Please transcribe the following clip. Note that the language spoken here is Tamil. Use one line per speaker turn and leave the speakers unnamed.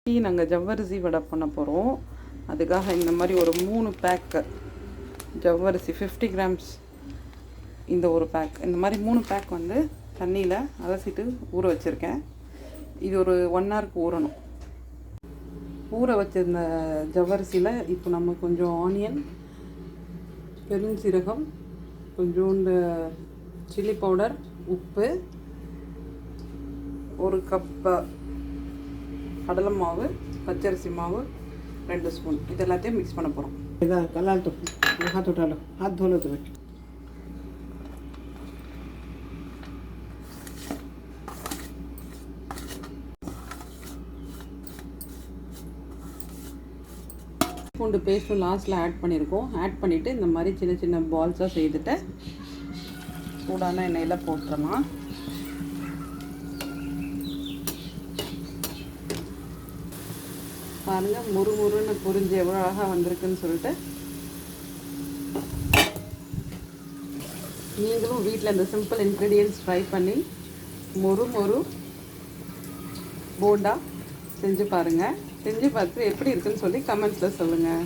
நாங்கள் ஜவ்வரிசி வடை பண்ண போகிறோம். அதுக்காக இந்த மாதிரி ஒரு 3 பேக்கு ஜவ்வரிசி 50 கிராம்ஸ், இந்த ஒரு பேக், இந்த மாதிரி 3 பேக் வந்து தண்ணியில் அலசிட்டு ஊற வச்சுருக்கேன். இது ஒரு 1 ஹவருக்கு ஊறணும். ஊற வச்சிருந்த ஜவ்வரிசியில் இப்போ நம்ம கொஞ்சம் ஆனியன், பெருஞ்சீரகம், கொஞ்சோண்டு சில்லி பவுடர், உப்பு, 1 கப்பு கடலை மாவு, பச்சரிசி மாவு 2 ஸ்பூன், இது எல்லாத்தையும் மிக்ஸ் பண்ண போகிறோம்.
इधर कलाल तो हाथ उठा लो, हाथ धो लो तुम्हें.
பூண்டு பேஸ்ட்டும் லாஸ்ட்டில் ஆட் பண்ணியிருக்கோம். ஆட் பண்ணிவிட்டு இந்த மாதிரி சின்ன சின்ன பால்ஸாக செய்துட்டு சூடான எண்ணெயில் போட்டுடலாம். பாருங்கள், முறுமுறுன்னு பொரிஞ்சு எவ்வளோ அழகாக வந்திருக்குன்னு சொல்லிட்டு. நீங்களும் வீட்டில் இந்த சிம்பிள் இன்க்ரீடியன்ட்ஸ் ட்ரை பண்ணி மொறு போண்டா செஞ்சு பாருங்கள். செஞ்சு பார்த்து எப்படி இருக்குன்னு சொல்லி கமெண்ட்ஸில் சொல்லுங்கள்.